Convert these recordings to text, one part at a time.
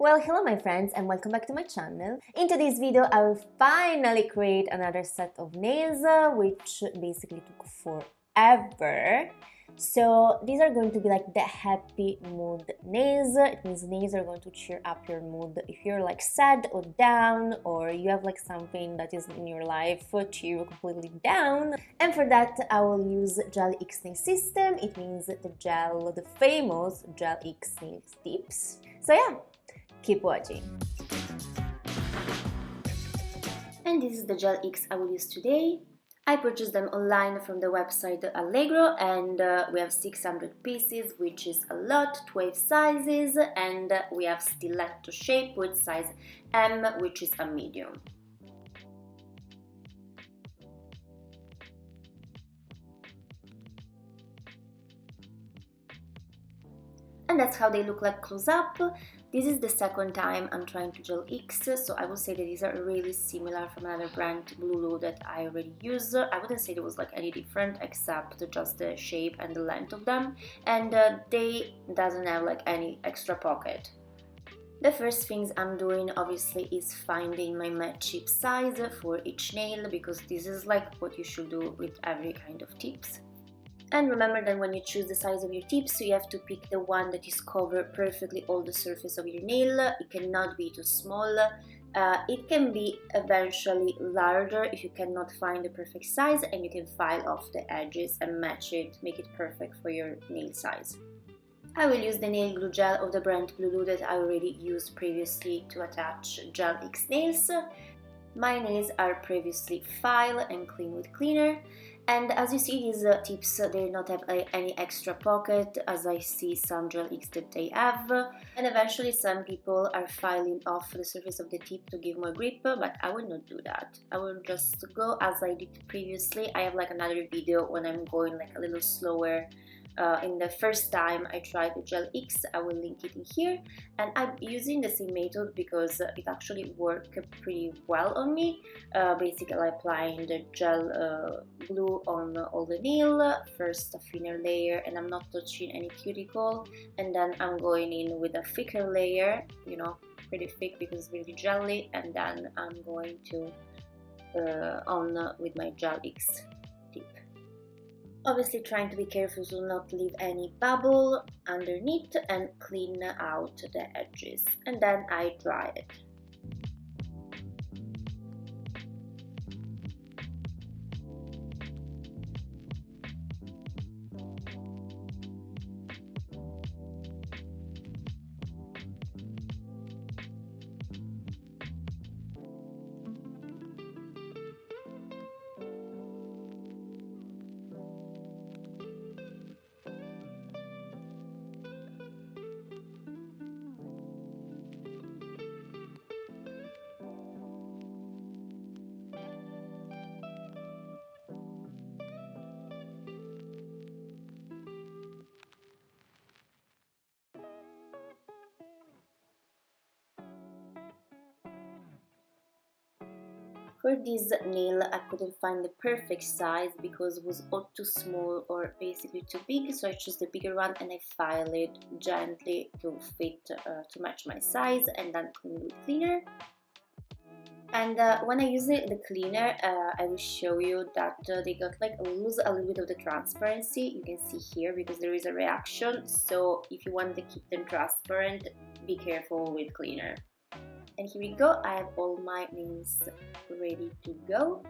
Well, hello my friends and welcome back to my channel. In today's video I will finally create another set of nails which basically took forever. So these are going to be like the happy mood nails. It means nails are going to cheer up your mood if you're like sad or down, or you have like something that is in your life cheer you completely down. And for that I will use Gel X nail system. It means the famous Gel X nail tips. So yeah, keep watching. And this is the Gel X I will use today. I purchased them online from the website Allegro, and we have 600 pieces, which is a lot, 12 sizes, and we have stiletto shape with size M, which is a medium. And that's how they look like close up. This is the second time I'm trying to Gel X, so I would say that these are really similar from another brand, Blue that I already use. I wouldn't say there was like any different except just the shape and the length of them, and they doesn't have like any extra pocket. The first things I'm doing obviously is finding my matching size for each nail, because this is like what you should do with every kind of tips. And remember that when you choose the size of your tips, you have to pick the one that is covered perfectly all the surface of your nail. It cannot be too small. It can be eventually larger if you cannot find the perfect size, and you can file off the edges and match it, make it perfect for your nail size. I will use the nail glue gel of the brand Blue that I already used previously to attach Gel X nails. My nails are previously filed and cleaned with cleaner, and as you see, these tips they do not have any extra pocket, as I see some Gel X that they have, and eventually some people are filing off the surface of the tip to give more grip, but I will not do that. I will just go as I did previously. I have like another video when I'm going like a little slower. In the first time I tried the Gel X, I will link it in here, and I'm using the same method because it actually worked pretty well on me. Basically applying the gel glue on all the nail, first a thinner layer, and I'm not touching any cuticle, and then I'm going in with a thicker layer, you know, pretty thick because it's really jelly, and then I'm going to on with my Gel X tip. Obviously trying to be careful to not leave any bubble underneath and clean out the edges, and then I dry it. For this nail I couldn't find the perfect size because it was or too small or basically too big, so I chose the bigger one and I filed it gently to fit to match my size, and then clean with cleaner. And when I use the cleaner, I will show you that they got like lose a little bit of the transparency. You can see here because there is a reaction, so if you want to keep them transparent, be careful with cleaner. And here we go, I have all my nails ready to go.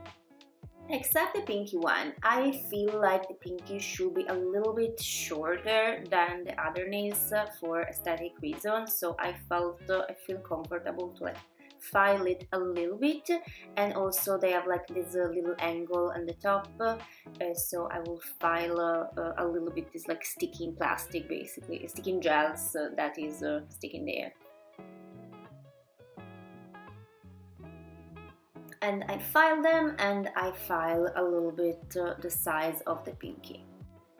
Except the pinky one. I feel like the pinky should be a little bit shorter than the other nails for aesthetic reasons, so I feel comfortable to like file it a little bit, and also they have like this little angle on the top, so I will file a little bit this like sticking plastic, basically sticking gels that is sticking there. And I file them, and I file a little bit the size of the pinky.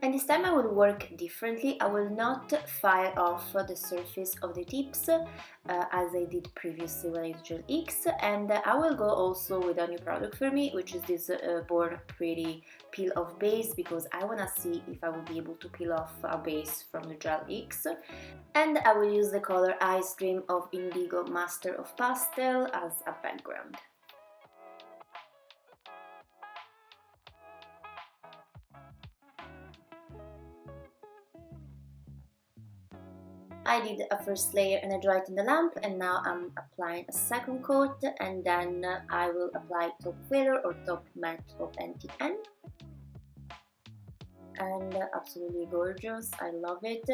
And this time I will work differently. I will not file off the surface of the tips as I did previously when I used Gel X, and I will go also with a new product for me, which is this Born Pretty peel off base, because I want to see if I will be able to peel off a base from the Gel X. And I will use the color Ice Dream of Indigo Master of Pastel as a background. I did a first layer and I dry it in the lamp, and now I'm applying a second coat, and then I will apply top filler or top matte of NTN. And absolutely gorgeous, I love it.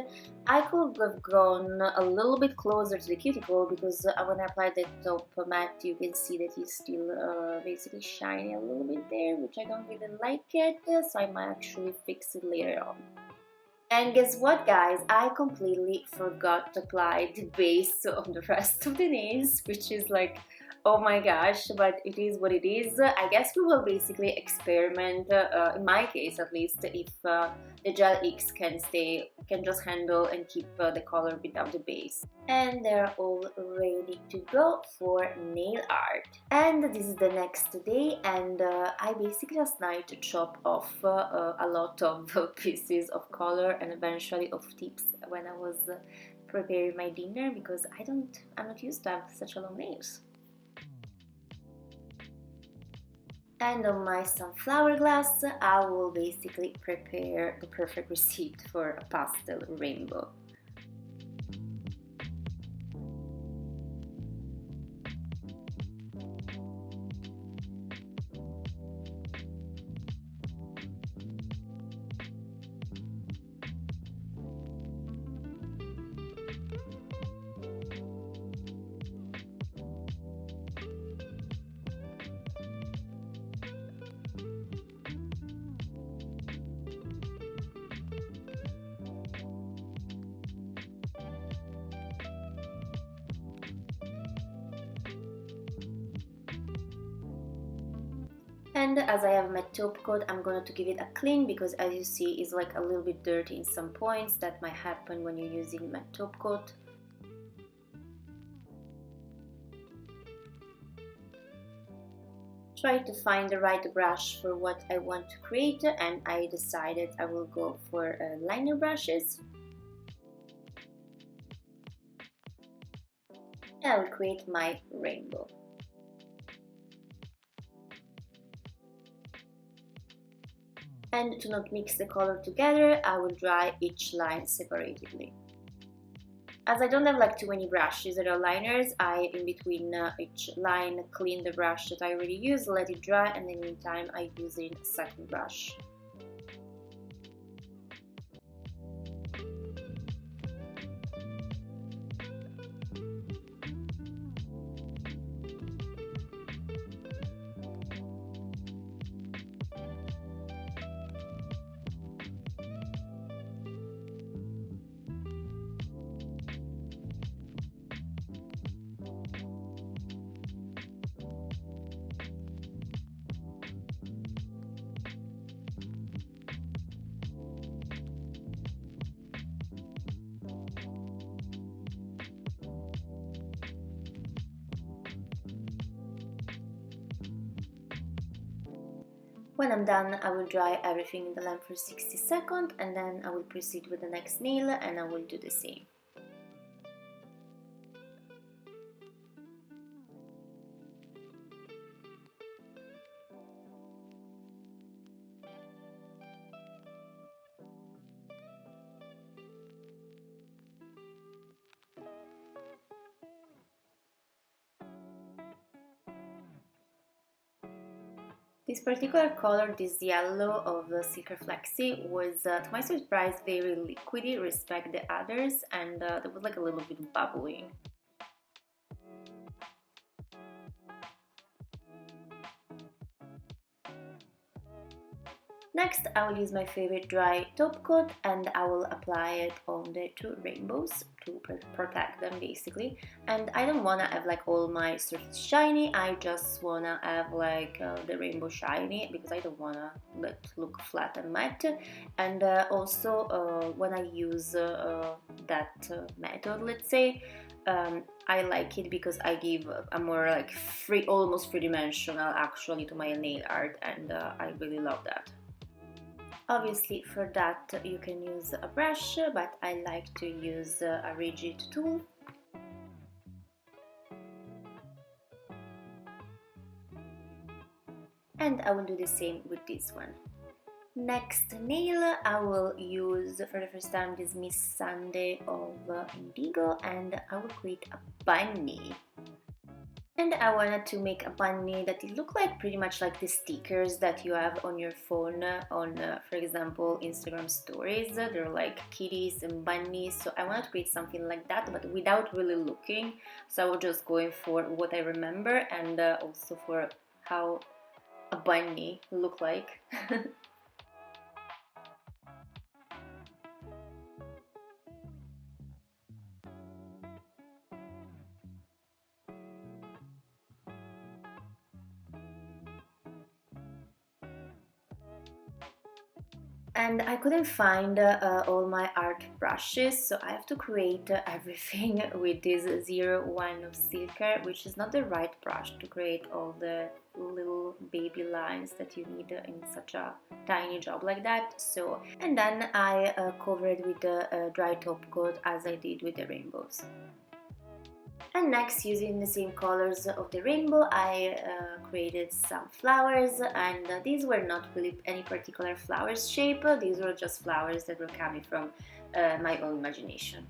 I could have gone a little bit closer to the cuticle, because when I applied the top matte you can see that it's still basically shiny a little bit there, which I don't really like it, so I might actually fix it later on. And guess what, guys? I completely forgot to apply the base on the rest of the nails, which is like, oh my gosh, but it is what it is. I guess we will basically experiment, in my case at least, if the Gel X can just handle and keep the color without the base. And they're all ready to go for nail art. And this is the next day, and I basically last night chopped off a lot of pieces of color and eventually of tips when I was preparing my dinner, because I'm not used to have such a long nails. And on my sunflower glass, I will basically prepare the perfect receipt for a pastel rainbow. And as I have my top coat, I'm going to give it a clean, because as you see it's like a little bit dirty in some points. That might happen when you're using my top coat. Try to find the right brush for what I want to create, and I decided I will go for liner brushes. And I will create my rainbow. And to not mix the color together, I will dry each line separately. As I don't have like too many brushes that are liners, I in between each line clean the brush that I already used, let it dry, and in the meantime I use a second brush. When I'm done, I will dry everything in the lamp for 60 seconds, and then I will proceed with the next nail and I will do the same. This particular color, this yellow of the Silker Flexi, was, to my surprise, very liquidy respect the others, and there was like a little bit of bubbling. Next, I will use my favorite dry top coat and I will apply it on the two rainbows to protect them basically. And I don't want to have like all my surface shiny, I just want to have like the rainbow shiny because I don't want to look flat and matte. And also when I use that method, let's say, I like it because I give a more like almost three-dimensional actually to my nail art, and I really love that. Obviously for that you can use a brush, but I like to use a rigid tool. And I will do the same with this one. Next nail, I will use for the first time this Miss Sunday of Indigo, and I will create a bunny. And I wanted to make a bunny that it looked like pretty much like the stickers that you have on your phone on, for example, Instagram stories. They're like kitties and bunnies, so I wanted to create something like that, but without really looking. So I was just going for what I remember and also for how a bunny look like. And I couldn't find all my art brushes, so I have to create everything with this 01 of Silker, which is not the right brush to create all the little baby lines that you need in such a tiny job like that. So, and then I covered with the dry top coat as I did with the rainbows. And next, using the same colors of the rainbow, I created some flowers, and these were not really any particular flowers shape, these were just flowers that were coming from my own imagination.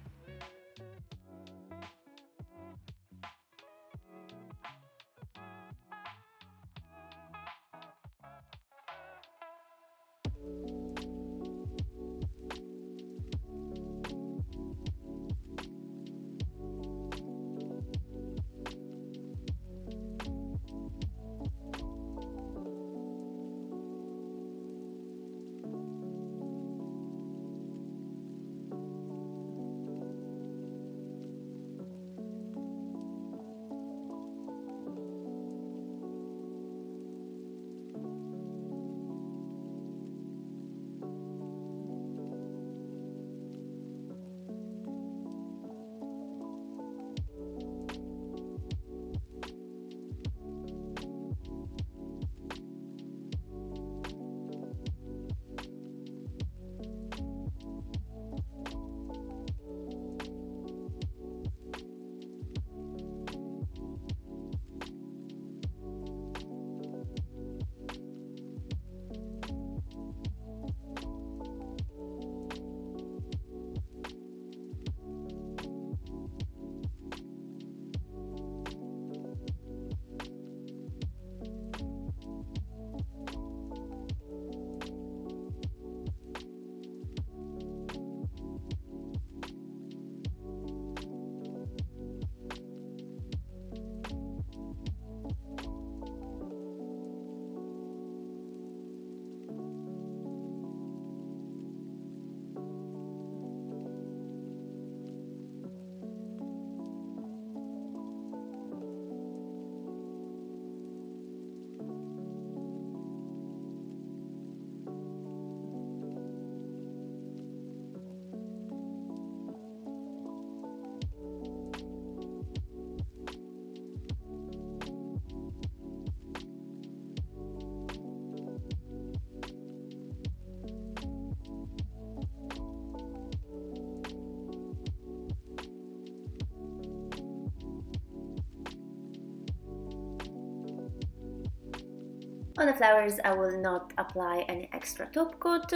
On the flowers, I will not apply any extra top coat,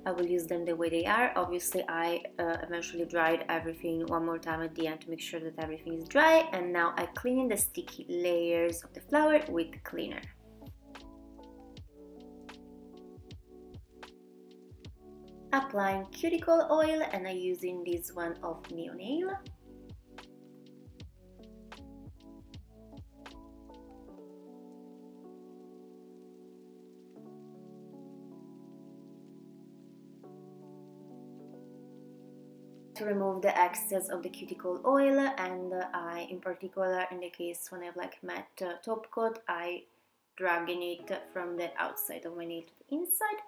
I will use them the way they are. Obviously, I eventually dried everything one more time at the end to make sure that everything is dry, and now I clean the sticky layers of the flower with cleaner. Applying cuticle oil, and I'm using this one of Neonail. to remove the excess of the cuticle oil, and I, in particular, in the case when I have like matte top coat, I dragging it from the outside of my nail to the inside.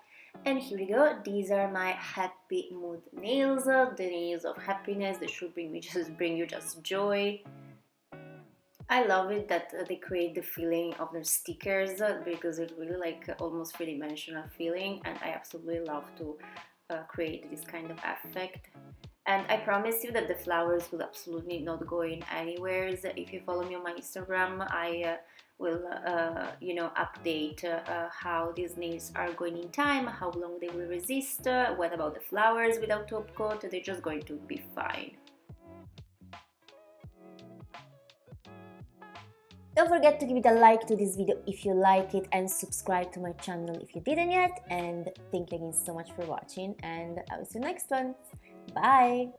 And here we go, these are my happy mood nails, the nails of happiness. They should bring you just joy. I love it that they create the feeling of the stickers because it's really like almost three-dimensional feeling, and I absolutely love to create this kind of effect. And I promise you that the flowers will absolutely not go in anywhere. If you follow me on my Instagram, I will update how these nails are going in time, how long they will resist, what about the flowers without top coat. They're just going to be fine. Don't forget to give it a like to this video if you like it, and subscribe to my channel if you didn't yet. And thank you again so much for watching, and I will see you next one. Bye!